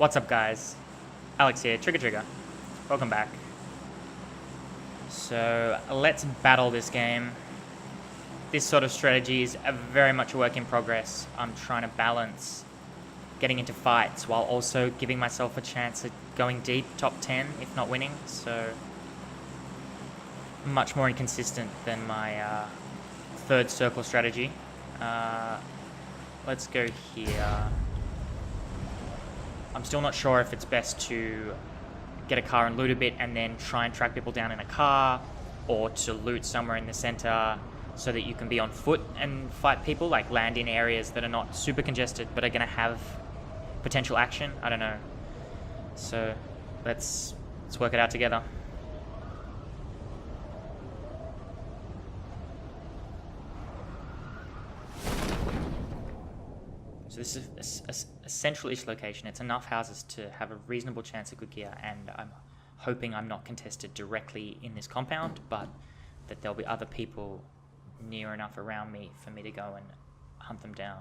What's up, guys? Alex here, Trigger. Welcome back. So let's battle this game. This sort of strategy is very much a work in progress. I'm trying to balance getting into fights while also giving myself a chance at going deep, top 10, if not winning. So much more inconsistent than my third circle strategy. Let's go here. I'm still not sure if it's best to get a car and loot a bit and then try and track people down in a car, or to loot somewhere in the center so that you can be on foot and fight people, like land in areas that are not super congested but are going to have potential action. I don't know. So let's work it out together. So this is a central-ish location. It's enough houses to have a reasonable chance of good gear, and I'm hoping I'm not contested directly in this compound, but that there'll be other people near enough around me for me to go and hunt them down.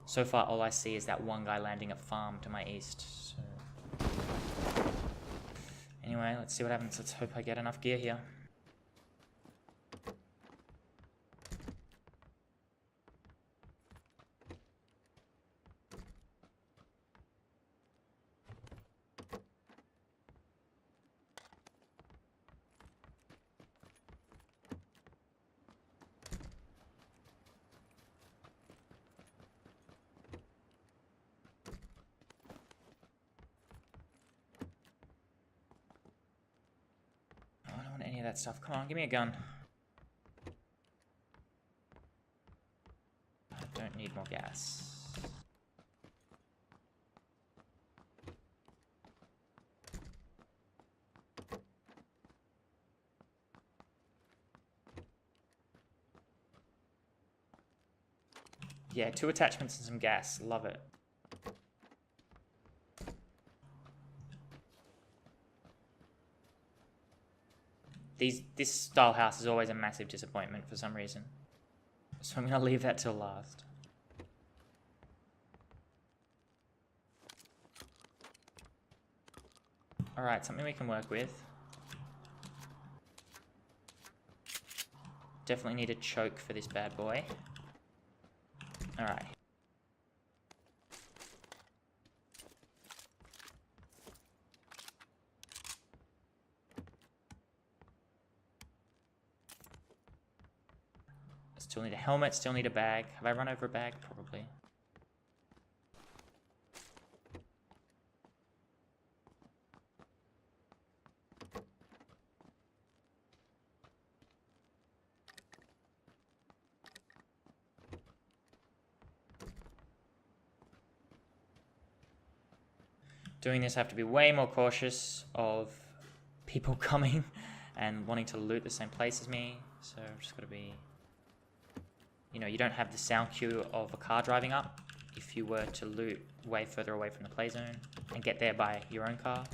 So far, all I see is that one guy landing a farm to my east. So anyway, let's see what happens. Let's hope I get enough gear here. Any of that stuff. Come on, give me a gun. I don't need more gas. Yeah, 2 attachments and some gas. Love it. This style house is always a massive disappointment for some reason. So I'm going to leave that till last. Alright, something we can work with. Definitely need a choke for this bad boy. Alright. Still need a helmet, still need a bag. Have I run over a bag? Probably. Doing this, I have to be way more cautious of people coming and wanting to loot the same place as me. So I've just got to be... You know, you don't have the sound cue of a car driving up if you were to loot way further away from the play zone and get there by your own car.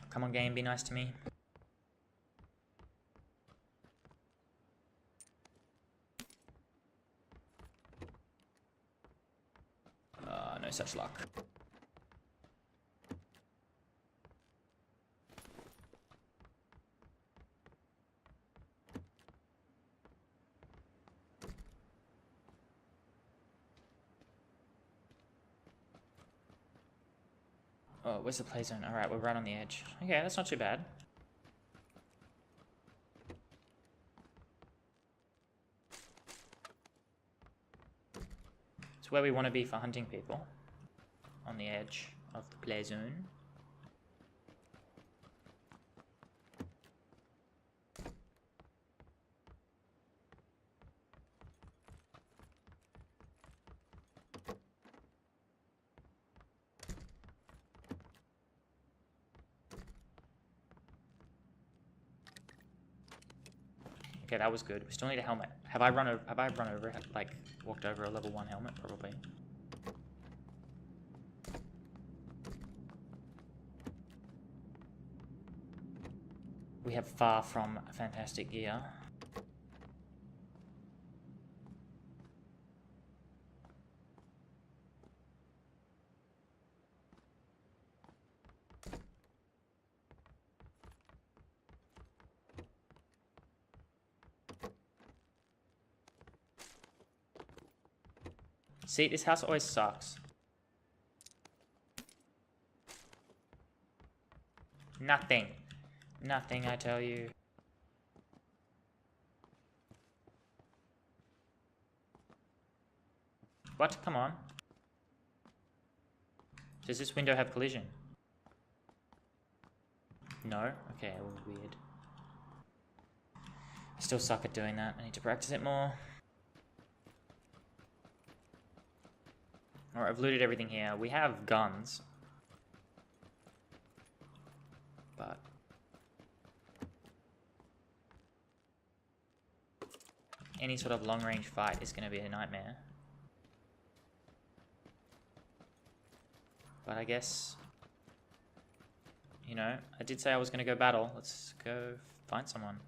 Come on, game, be nice to me. No such luck. Oh, where's the play zone? Alright, we're right on the edge. Okay, that's not too bad. It's where we want to be for hunting people. On the edge of the play zone. Okay, that was good. We still need a helmet. Have I run over, like, walked over a level 1 helmet? Probably. have far from fantastic gear. See, this house always sucks. Nothing. Nothing, I tell you. What? Come on. Does this window have collision? No? Okay, well, weird. I still suck at doing that. I need to practice it more. Alright, I've looted everything here. We have guns. But any sort of long-range fight is going to be a nightmare. But I guess, you know, I did say I was going to go battle. Let's go find someone.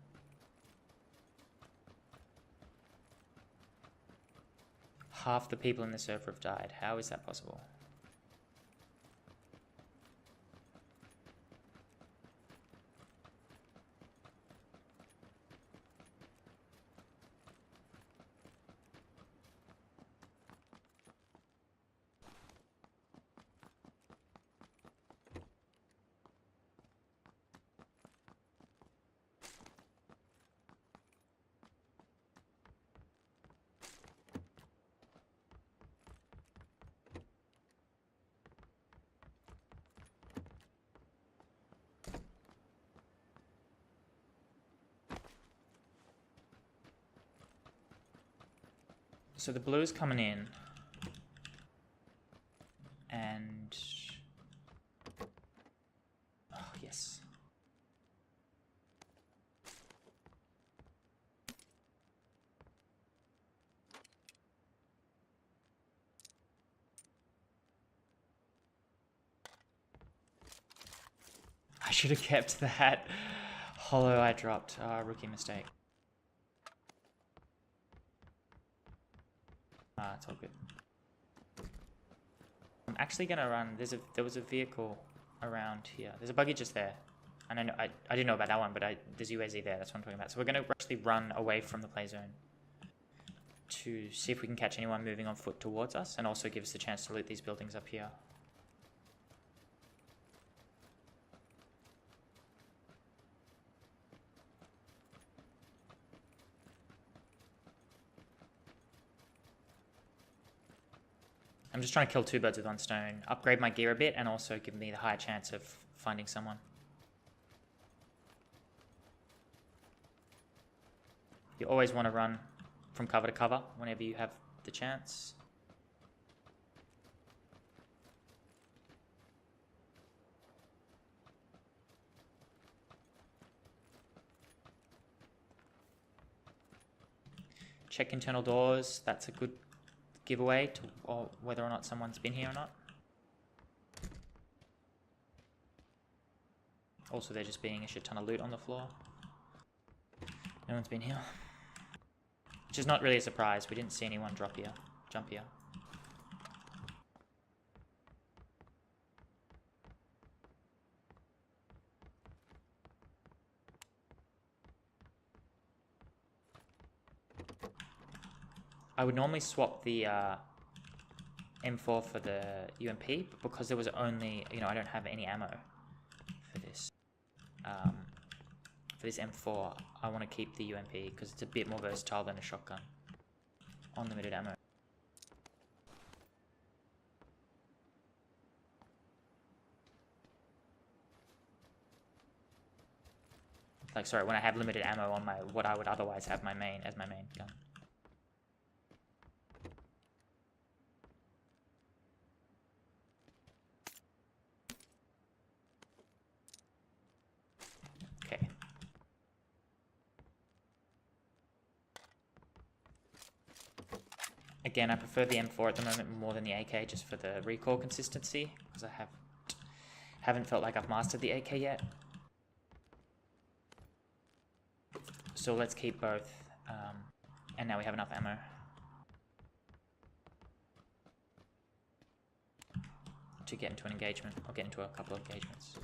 Half the people in the server have died. How is that possible? So the blue's coming in, and oh yes. I should have kept that hollow I dropped. Rookie mistake. It's all good. I'm actually gonna run. There was a vehicle around here. There's a buggy just there. And I didn't know about that one, but there's UAZ there. That's what I'm talking about. So we're gonna actually run away from the play zone to see if we can catch anyone moving on foot towards us, and also give us the chance to loot these buildings up here. I'm just trying to kill two birds with one stone. Upgrade my gear a bit and also give me the higher chance of finding someone. You always want to run from cover to cover whenever you have the chance. Check internal doors. That's a good giveaway to whether or not someone's been here or not. Also, there just being a shit ton of loot on the floor. No one's been here. Which is not really a surprise. We didn't see anyone jump here. I would normally swap the M4 for the UMP, but because there was only, you know, I don't have any ammo for this. For this M4, I want to keep the UMP because it's a bit more versatile than a shotgun. Unlimited ammo. Like, sorry, when I have limited ammo on what I would otherwise have as my main gun. Okay. Again, I prefer the M4 at the moment more than the AK just for the recoil consistency, because I haven't felt like I've mastered the AK yet. So let's keep both. And now we have enough ammo. To get into an engagement, or get into a couple of engagements.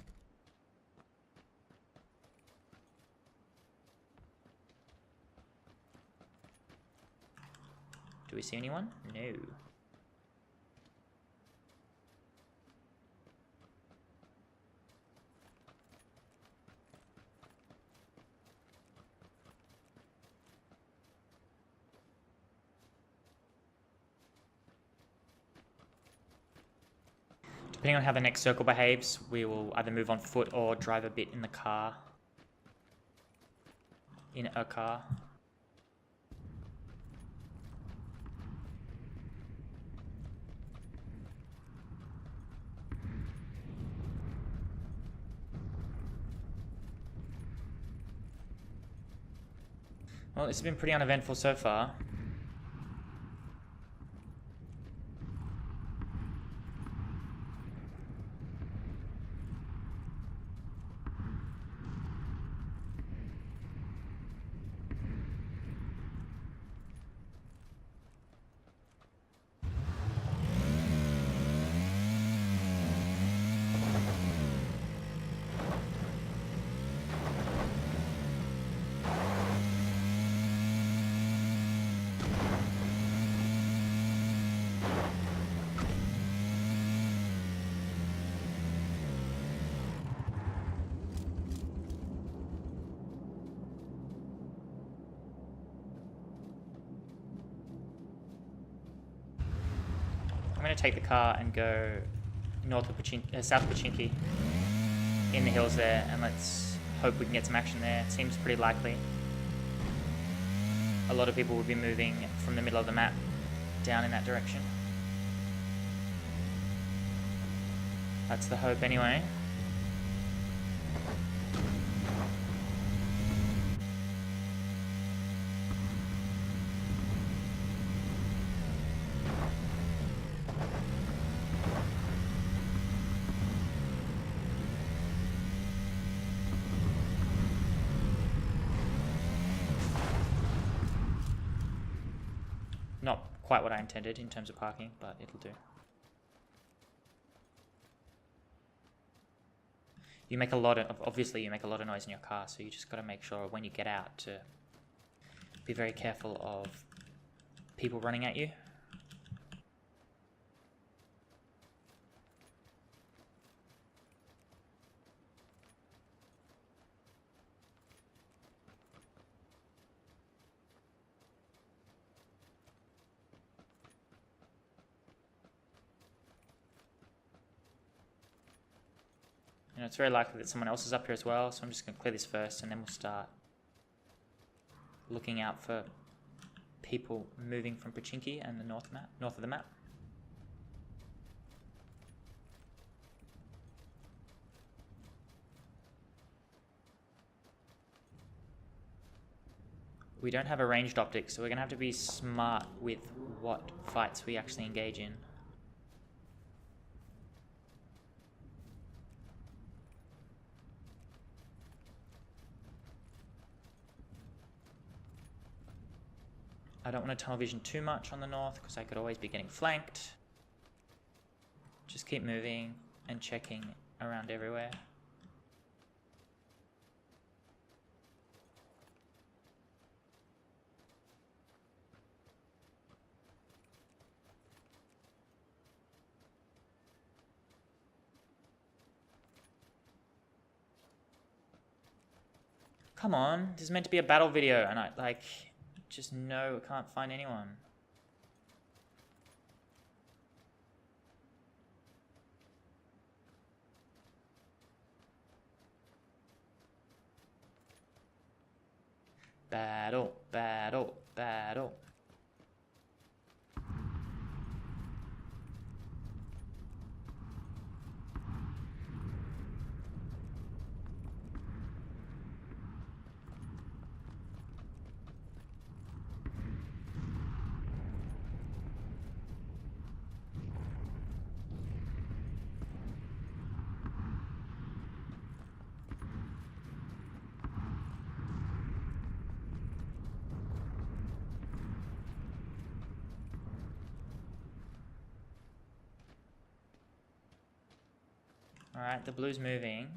Do we see anyone? No. Depending on how the next circle behaves, we will either move on foot or drive a bit in the car. In a car. Well, this has been pretty uneventful so far. I'm going to take the car and go north of south of Pachinki in the hills there, and let's hope we can get some action there. It seems pretty likely. A lot of people will be moving from the middle of the map down in that direction. That's the hope anyway. Not quite what I intended in terms of parking, but it'll do. You make a lot of, obviously you make a lot of noise in your car, so you just got to make sure when you get out to be very careful of people running at you. And it's very likely that someone else is up here as well, so I'm just going to clear this first and then we'll start looking out for people moving from Pachinki and the north of the map. We don't have a ranged optic, so we're going to have to be smart with what fights we actually engage in. I don't want to tunnel vision too much on the north because I could always be getting flanked. Just keep moving and checking around everywhere. Come on, this is meant to be a battle video and I just no, I can't find anyone. Battle, battle, battle. Alright, the blue's moving.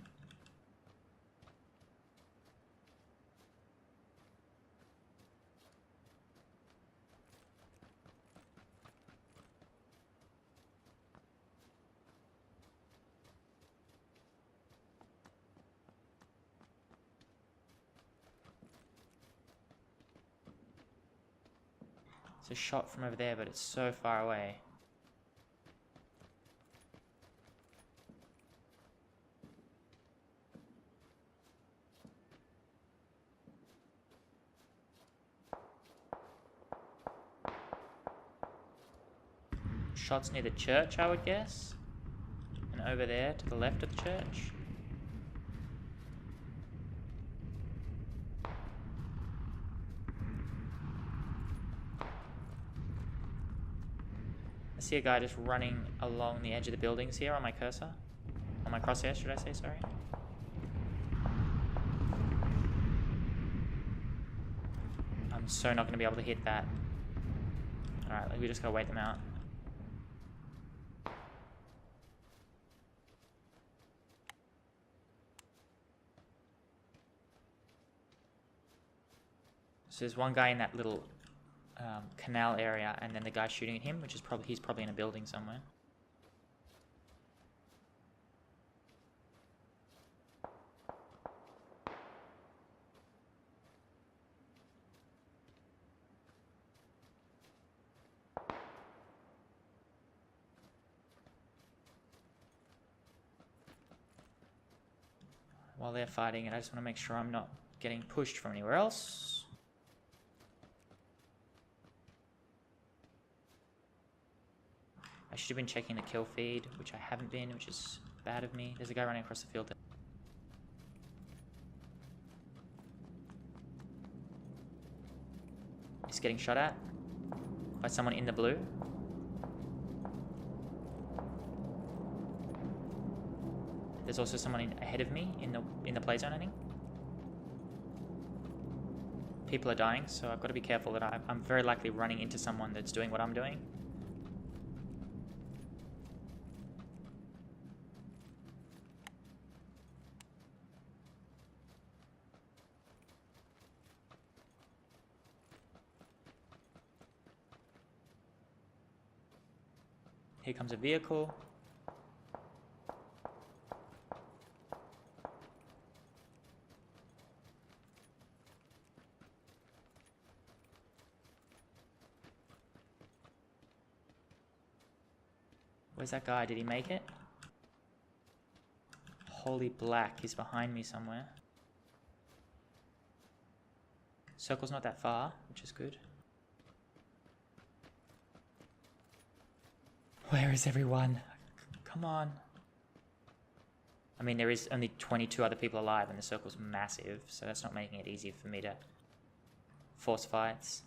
It's a shot from over there, but it's so far away. Shots near the church, I would guess. And over there to the left of the church. I see a guy just running along the edge of the buildings here on my cursor. On my crosshair, should I say, sorry. I'm so not going to be able to hit that. Alright, we just gotta wait them out. So there's one guy in that little canal area, and then the guy shooting at him, which is he's probably in a building somewhere. While they're fighting, and I just want to make sure I'm not getting pushed from anywhere else. I should have been checking the kill feed, which I haven't been, which is bad of me. There's a guy running across the field there. He's getting shot at by someone in the blue. There's also someone ahead of me in the play zone, I think. People are dying, so I've got to be careful that I'm very likely running into someone that's doing what I'm doing. Here comes a vehicle. Where's that guy? Did he make it? Holy black, he's behind me somewhere. Circle's not that far, which is good. Where is everyone? Come on. I mean, there is only 22 other people alive and the circle's massive, so that's not making it easy for me to force fights.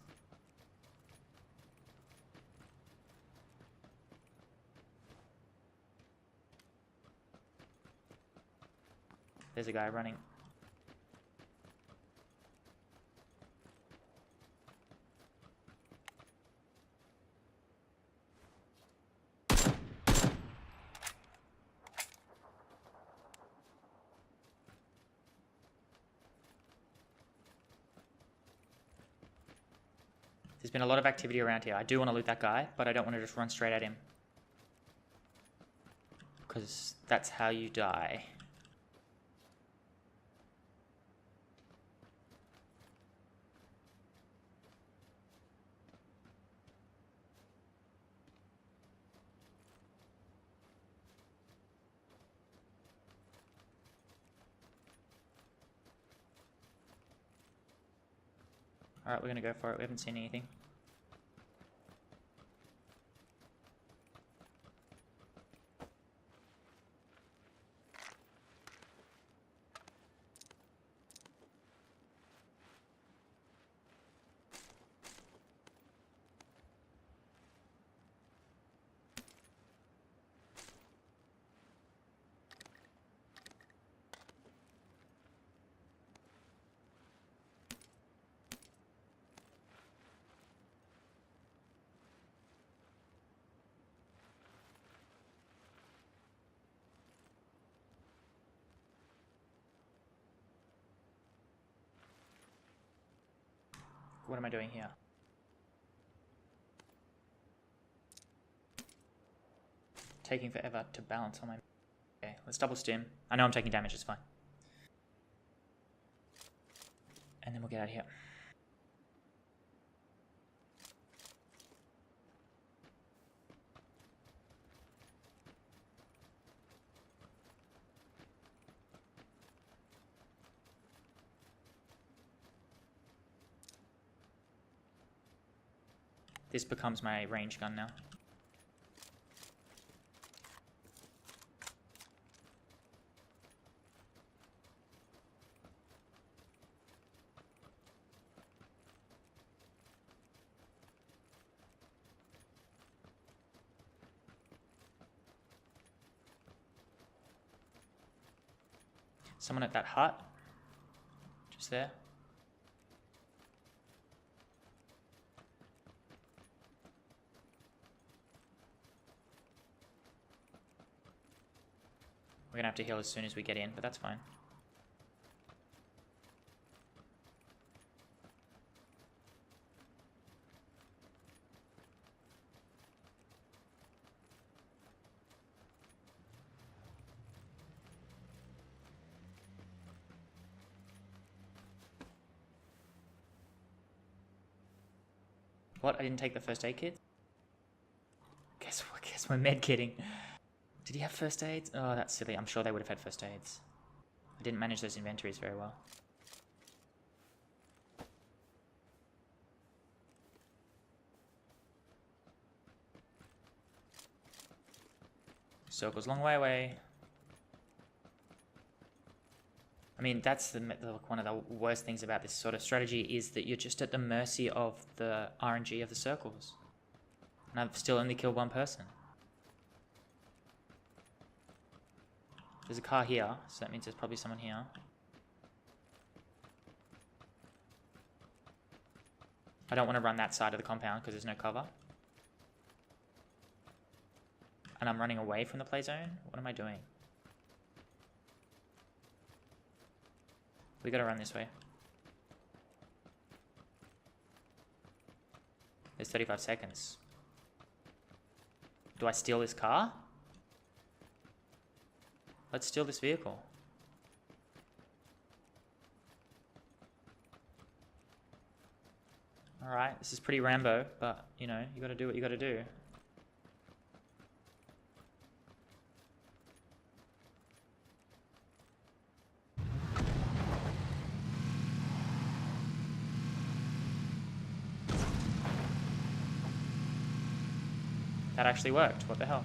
There's a guy running. There's been a lot of activity around here. I do want to loot that guy, but I don't want to just run straight at him. Because that's how you die. Alright, we're gonna go for it. We haven't seen anything. What am I doing here? Taking forever to balance on my... Okay, let's double stim. I know I'm taking damage, it's fine. And then we'll get out of here. This becomes my range gun now. Someone at that hut, just there. We're gonna have to heal as soon as we get in, but that's fine. What? I didn't take the first aid kit? Guess we're med kitting. Did he have first aids? Oh, that's silly. I'm sure they would have had first aids. I didn't manage those inventories very well. Circle's a long way away. I mean, that's one of the worst things about this sort of strategy is that you're just at the mercy of the RNG of the circles. And I've still only killed one person. There's a car here, so that means there's probably someone here. I don't want to run that side of the compound because there's no cover. And I'm running away from the play zone? What am I doing? We gotta run this way. There's 35 seconds. Do I steal this car? Let's steal this vehicle. Alright, this is pretty Rambo, but, you know, you gotta do what you gotta do. That actually worked. What the hell?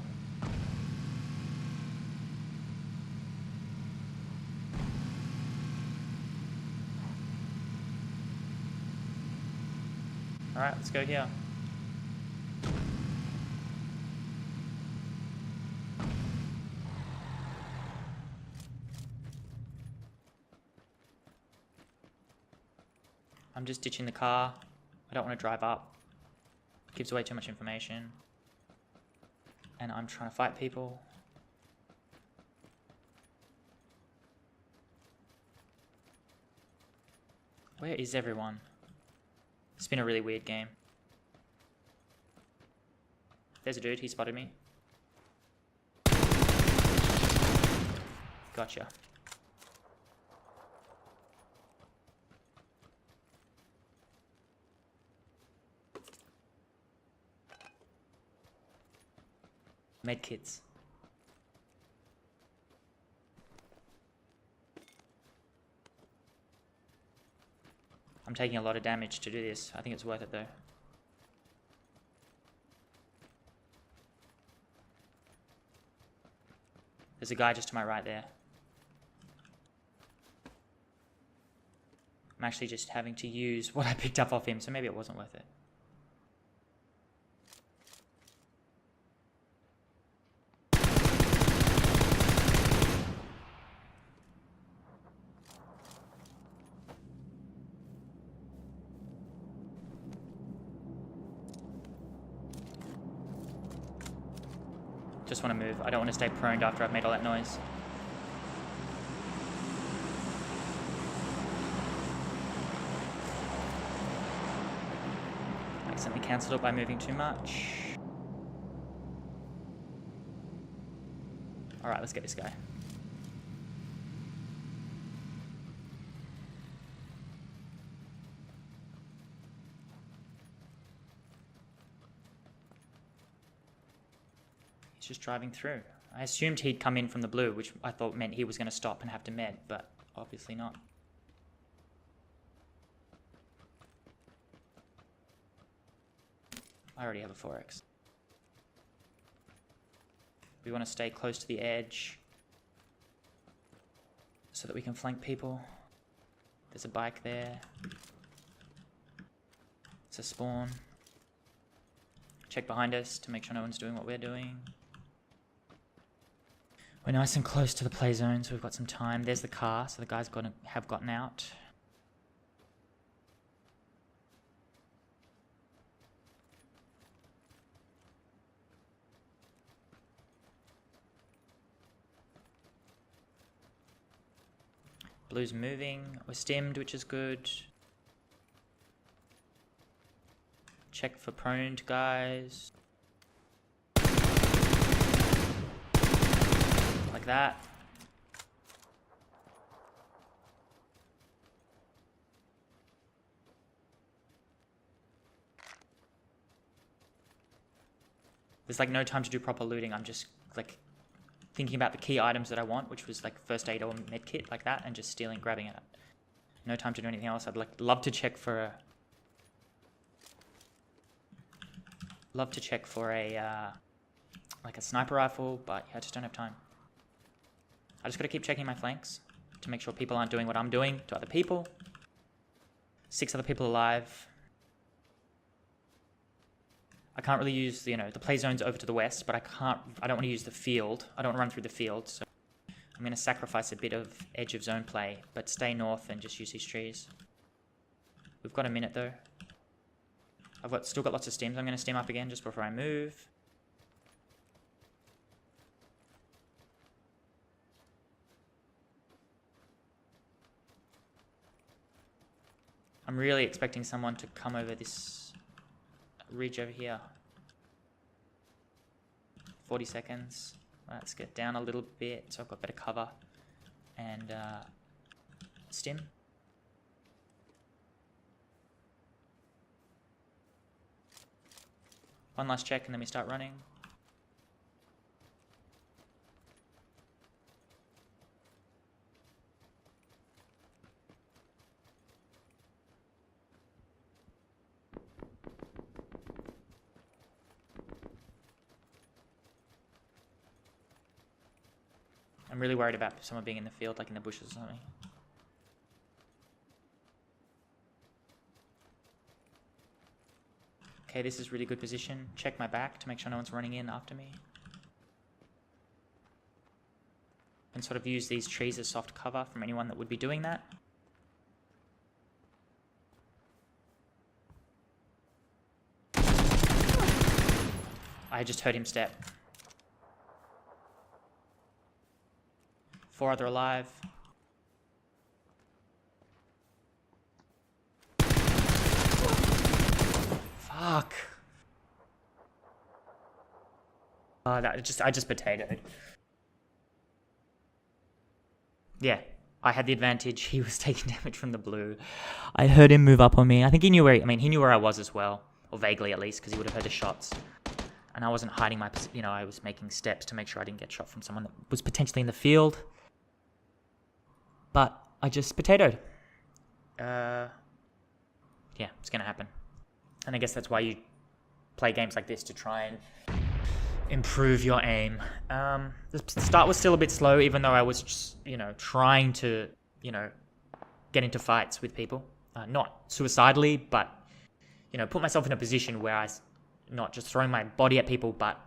Alright, let's go here. I'm just ditching the car. I don't want to drive up. It gives away too much information. And I'm trying to fight people. Where is everyone? It's been a really weird game. There's a dude, he spotted me. Gotcha. Medkits. I'm taking a lot of damage to do this. I think it's worth it though. There's a guy just to my right there. I'm actually just having to use what I picked up off him, so maybe it wasn't worth it. Just want to move. I don't want to stay prone after I've made all that noise. accidentally cancelled it by moving too much. Alright, let's get this guy. He's just driving through. I assumed he'd come in from the blue, which I thought meant he was going to stop and have to med, but obviously not. I already have a 4X. We want to stay close to the edge so that we can flank people. There's a bike there. It's a spawn. Check behind us to make sure no one's doing what we're doing. We're nice and close to the play zone, so we've got some time. There's the car, so the guys have gotten out. Blue's moving. We're stimmed, which is good. Check for proned guys. Like that. There's like no time to do proper looting. I'm just like thinking about the key items that I want, which was like first aid or med kit, like that, and just stealing, grabbing it. No time to do anything else. I'd love to check for a like a sniper rifle, but yeah, I just don't have time. I just gotta keep checking my flanks to make sure people aren't doing what I'm doing to other people. 6 other people alive. I can't really use, the play zones over to the west, but I don't want to use the field. I don't want to run through the field, so I'm going to sacrifice a bit of edge of zone play, but stay north and just use these trees. We've got a minute though. I've still got lots of stims. I'm going to stim up again just before I move. I'm really expecting someone to come over this ridge over here. 40 seconds. Let's get down a little bit so I've got better cover. And stim. One last check and then we start running. I'm really worried about someone being in the field, like in the bushes or something. Okay, this is really good position. Check my back to make sure no one's running in after me. And sort of use these trees as soft cover from anyone that would be doing that. I just heard him step. 4 other alive. Fuck. I just potatoed. Yeah, I had the advantage. He was taking damage from the blue. I heard him move up on me. I think he knew where he knew where I was as well, or vaguely at least, because he would have heard the shots. And I wasn't hiding my, I was making steps to make sure I didn't get shot from someone that was potentially in the field. But I just potatoed. Yeah, it's gonna happen. And I guess that's why you play games like this, to try and improve your aim. The start was still a bit slow, even though I was just, trying to, get into fights with people. Not suicidally, but, put myself in a position where I'm not just throwing my body at people, but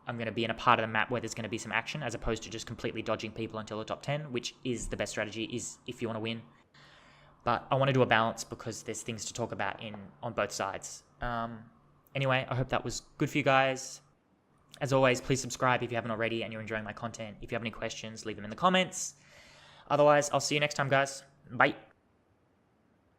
I'm going to be in a part of the map where there's going to be some action, as opposed to just completely dodging people until the top 10, which is the best strategy, is if you want to win. But I want to do a balance because there's things to talk about on both sides. Anyway, I hope that was good for you guys. As always, please subscribe if you haven't already and you're enjoying my content. If you have any questions, leave them in the comments. Otherwise, I'll see you next time, guys. Bye.